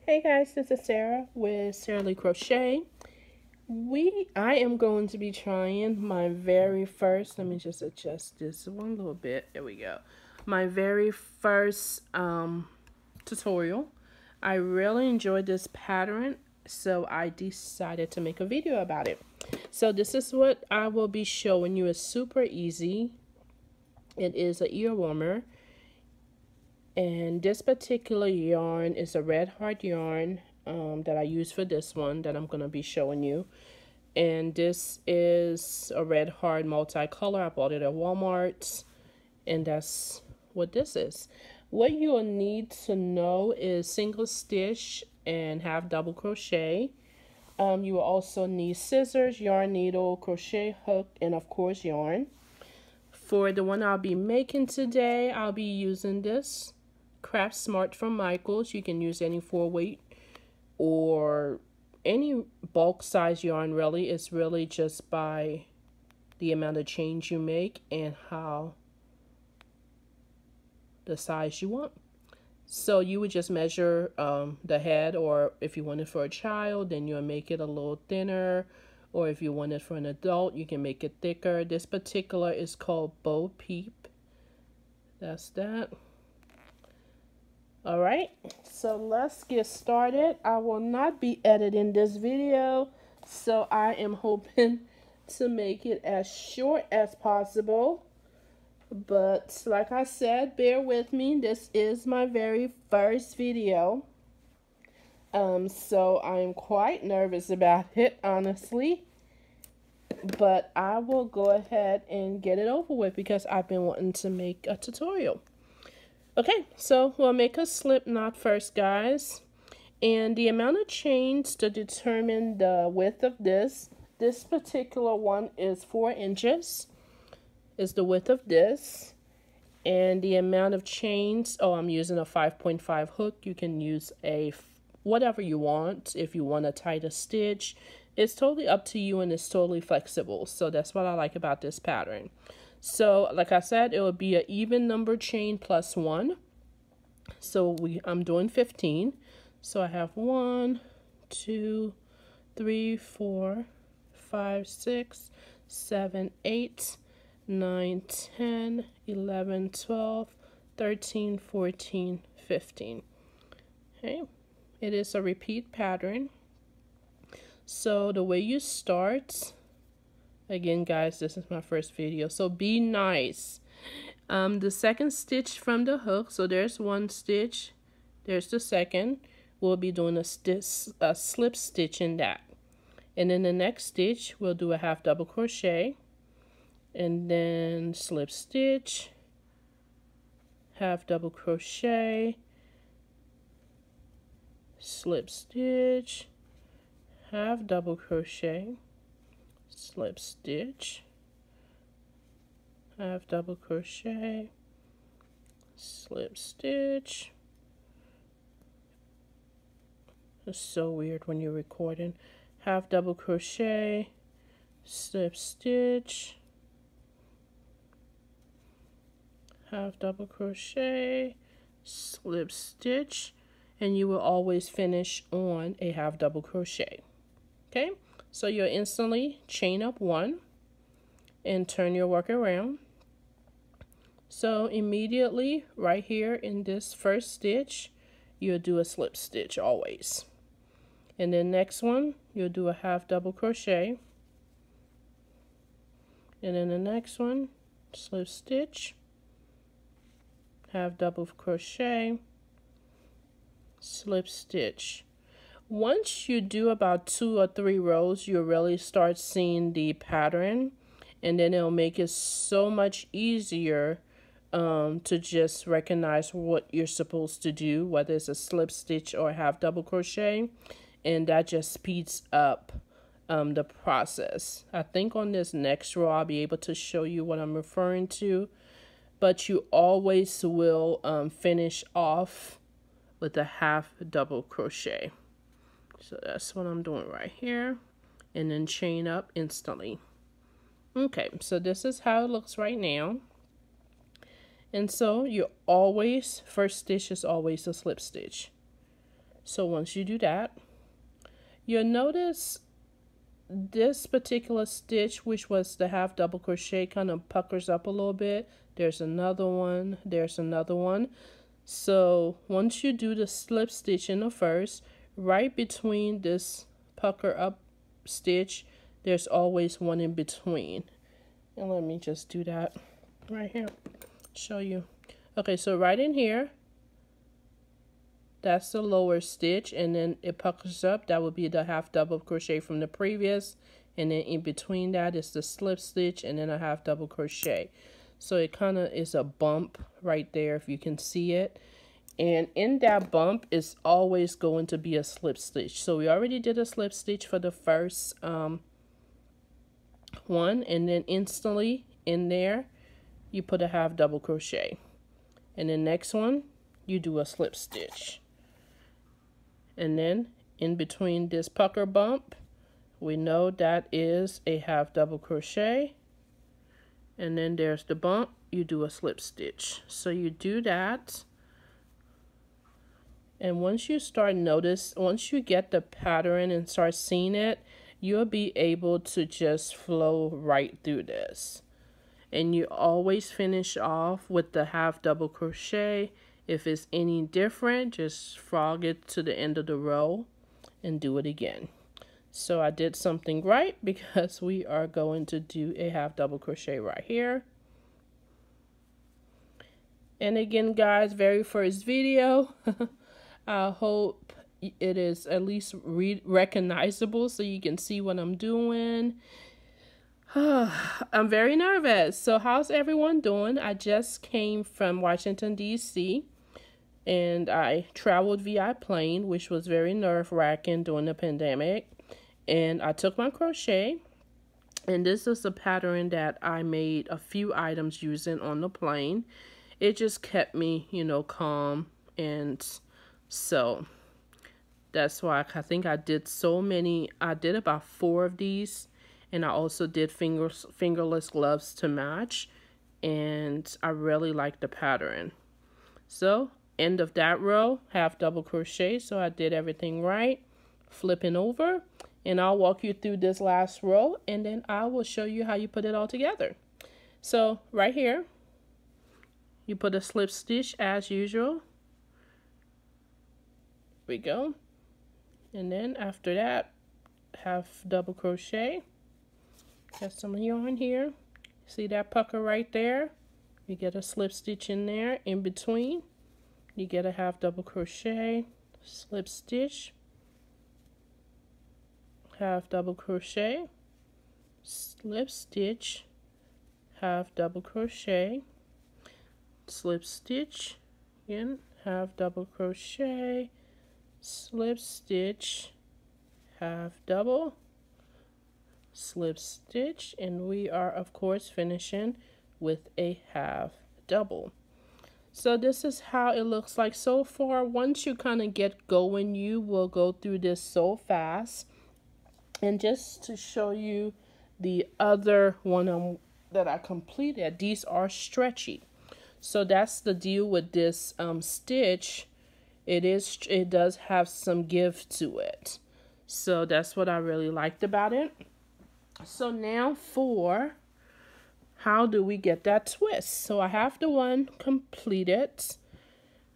Hey guys, this is Sarah with Sarahlee Crochet. I am going to be trying my very first, let me just adjust this one little bit. There we go. My very first tutorial. I really enjoyed this pattern, so I decided to make a video about it. So this is what I will be showing you. It's super easy. It is an ear warmer. And this particular yarn is a red heart yarn that I use for this one that I'm going to be showing you. And this is a red heart multicolor. I bought it at Walmart. And that's what this is. What you will need to know is single stitch and half double crochet. You will also need scissors, yarn needle, crochet hook, and of course yarn. For the one I'll be making today, I'll be using this Craft Smart from Michaels. You can use any 4-weight or any bulk size yarn really. It's really just by the amount of change you make and how the size you want. So you would just measure the head, or if you want it for a child, then you'll make it a little thinner, or if you want it for an adult, you can make it thicker. This particular is called Bo Peep. That's that. All right, so let's get started. I will not be editing this video, so I am hoping to make it as short as possible. But like I said, bear with me. This is my very first video. So I'm quite nervous about it, honestly. But I will go ahead and get it over with because I've been wanting to make a tutorial. Okay, so we'll make a slip knot first, guys. And the amount of chains to determine the width of this particular one is 4 inches. Is the width of this. And the amount of chains, I'm using a 5.5 hook. You can use a whatever you want. If you want a tighter stitch, it's totally up to you and it's totally flexible. So that's what I like about this pattern. So like I said, it will be an even number chain plus 1. So I'm doing 15. So I have 1, 2, 3, 4, 5, 6, 7, 8, 9, 10, 11, 12, 13, 14, 15. Okay, it is a repeat pattern. So the way you start, again guys, this is my first video, so be nice. The second stitch from the hook, so there's one stitch, there's the second, we'll be doing a slip stitch in that. And then the next stitch, we'll do a half double crochet, and then slip stitch, half double crochet, slip stitch, half double crochet, slip stitch, half double crochet, slip stitch. It's so weird when you're recording. Half double crochet, slip stitch, half double crochet, slip stitch, and you will always finish on a half double crochet. Okay, so you'll instantly chain up 1 and turn your work around. So immediately right here in this first stitch, you'll do a slip stitch always. And then next one, you'll do a half double crochet. And then the next one, slip stitch, half double crochet, slip stitch. Once you do about 2 or 3 rows, you'll really start seeing the pattern, and then it'll make it so much easier to just recognize what you're supposed to do, whether it's a slip stitch or a half double crochet, and that just speeds up the process. I think on this next row I'll be able to show you what I'm referring to, but you always will finish off with a half double crochet. So that's what I'm doing right here, and then chain up instantly. Okay, so this is how it looks right now. And so you always, first stitch is always a slip stitch. So once you do that, you'll notice this particular stitch, which was the half double crochet, kind of puckers up a little bit. There's another one, there's another one. So once you do the slip stitch in the first, right between this pucker up stitch, there's always one in between. And let me just do that right here, show you. Okay, so right in here, that's the lower stitch, and then it puckers up. That would be the half double crochet from the previous, and then in between that is the slip stitch and then a half double crochet. So it kind of is a bump right there, if you can see it. And in that bump is always going to be a slip stitch. So we already did a slip stitch for the first one, and then instantly in there you put a half double crochet, and the next one you do a slip stitch, and then in between this pucker bump, we know that is a half double crochet, and then there's the bump, you do a slip stitch. So you do that, and once you once you get the pattern and start seeing it, you'll be able to just flow right through this. And you always finish off with the half double crochet. If it's any different, just frog it to the end of the row and do it again. So I did something right, because we are going to do a half double crochet right here. And again, guys, very first video. I hope it is at least recognizable so you can see what I'm doing. I'm very nervous. So how's everyone doing? I just came from Washington, D.C. and I traveled via plane, which was very nerve-wracking during the pandemic. And I took my crochet, and this is a pattern that I made a few items using on the plane. It just kept me, you know, calm, and so that's why I think I did so many. I did about 4 of these, and I also did fingerless gloves to match, and I really like the pattern. So end of that row, half double crochet. So I did everything right, flipping over, and I'll walk you through this last row, and then I will show you how you put it all together. So right here, you put a slip stitch as usual. We go, and then after that, half double crochet. Got some yarn here. See that pucker right there? You get a slip stitch in there. In between, you get a half double crochet, slip stitch, half double crochet, slip stitch, half double crochet, slip stitch, again, half double crochet, slip stitch, half double, slip stitch, and we are of course finishing with a half double. So this is how it looks like so far. Once you kind of get going, you will go through this so fast. And just to show you the other one that I completed, these are stretchy. So that's the deal with this stitch. It does have some give to it. So that's what I really liked about it. So now for how do we get that twist? So I have the one completed.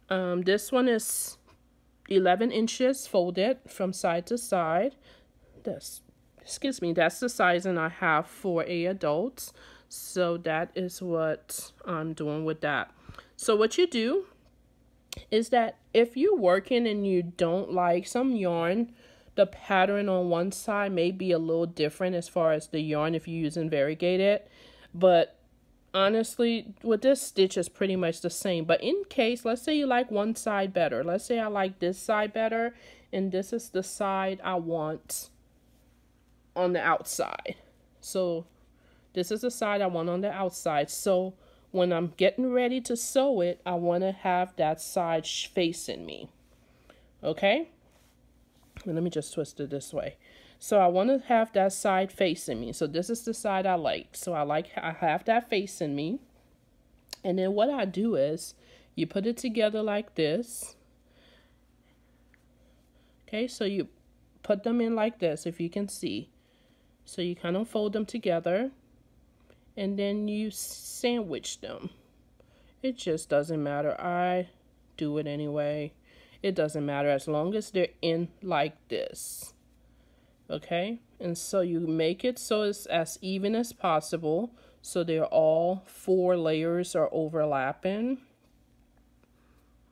This one is 11 inches folded from side to side. That's the sizing I have for a adult. So that is what I'm doing with that. So what you do is that if you're working and you don't like some yarn, the pattern on one side may be a little different as far as the yarn if you're using variegated. But honestly, with this stitch is pretty much the same. But in case, let's say you like one side better. Let's say I like this side better, and this is the side I want on the outside. So this is the side I want on the outside. So when I'm getting ready to sew it, I want to have that side facing me. Okay? And let me just twist it this way. So I want to have that side facing me. So this is the side I like. So I have that facing me. And then what I do is you put it together like this. Okay, so you put them in like this, if you can see. So you kind of fold them together, and then you sandwich them. It just doesn't matter. I do it anyway. It doesn't matter as long as they're in like this. Okay, and so you make it so it's as even as possible, so they're all 4 layers are overlapping.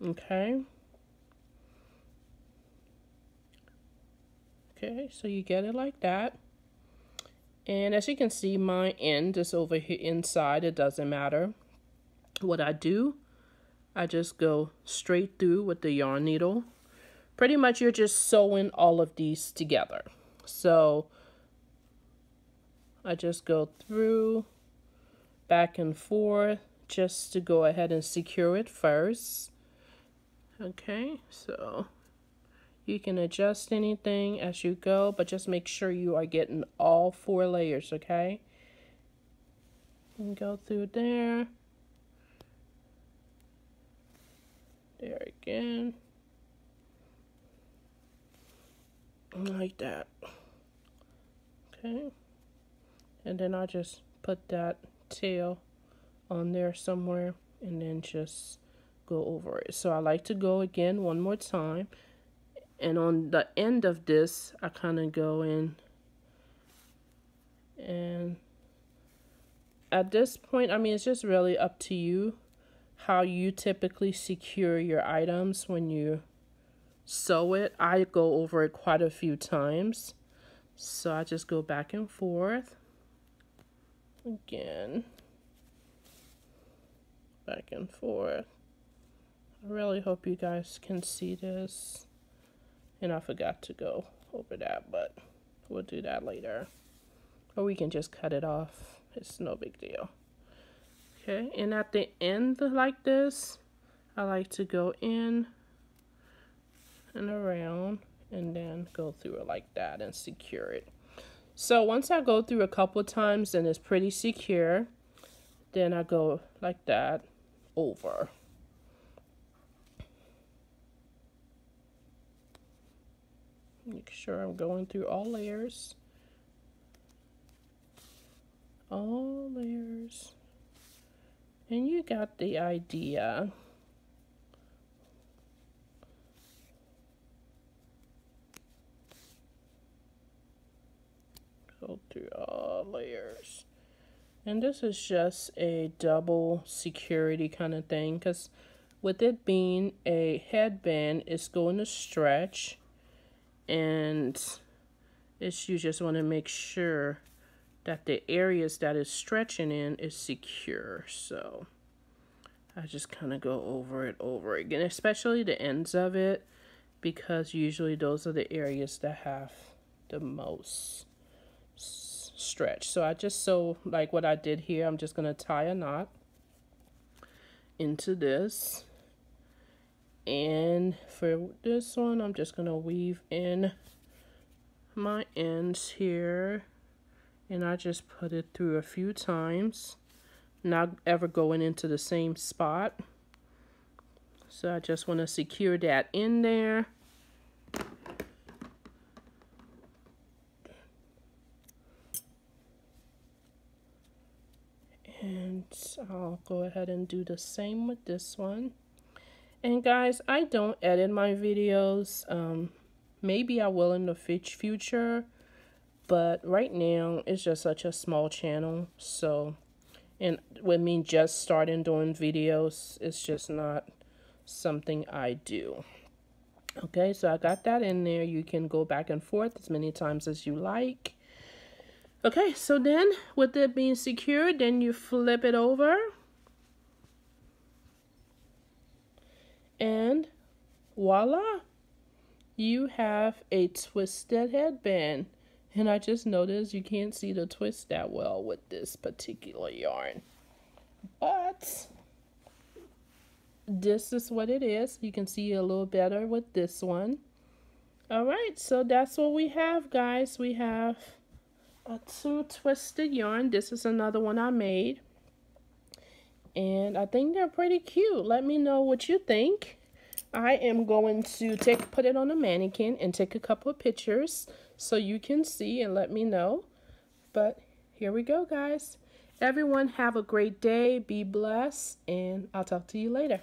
Okay. Okay, so you get it like that. And as you can see, my end is over here inside. It doesn't matter. What I do, I just go straight through with the yarn needle. Pretty much you're just sewing all of these together. So I just go through, back and forth, just to go ahead and secure it first. Okay, so you can adjust anything as you go, but just make sure you are getting all 4 layers, okay? And go through there. There again. Like that. Okay. And then I just put that tail on there somewhere and then just go over it. So I like to go again one more time. And on the end of this, I kind of go in. And at this point, I mean, it's just really up to you how you typically secure your items when you sew it. I go over it quite a few times. So I just go back and forth. Again. Back and forth. I really hope you guys can see this. And I forgot to go over that, but we'll do that later. Or we can just cut it off. It's no big deal. Okay, and at the end like this, I like to go in and around and then go through it like that and secure it. So once I go through a couple times and it's pretty secure, then I go like that over. Make sure I'm going through all layers. All layers. And you got the idea. Go through all layers. And this is just a double security kind of thing, because with it being a headband, it's going to stretch, and you just want to make sure that the areas that it's stretching in is secure. So I just kind of go over it over again, especially the ends of it, because usually those are the areas that have the most stretch. So I just sew like what I did here. I'm just going to tie a knot into this, and for this one I'm just going to weave in my ends here, and I just put it through a few times, not ever going into the same spot. So I just want to secure that in there. And I'll go ahead and do the same with this one. And guys, I don't edit my videos. Maybe I will in the future, but right now it's just such a small channel. So, and with me just starting doing videos, it's just not something I do. Okay, so I got that in there. You can go back and forth as many times as you like. Okay, so then with it being secured, then you flip it over. And voila, you have a twisted headband. And I just noticed you can't see the twist that well with this particular yarn. But this is what it is. You can see a little better with this one. Alright, so that's what we have, guys. We have a 2 twisted yarn. This is another one I made. And I think they're pretty cute. Let me know what you think. I am going to put it on a mannequin and take a couple of pictures so you can see and let me know. But here we go, guys. Everyone have a great day, be blessed, and I'll talk to you later.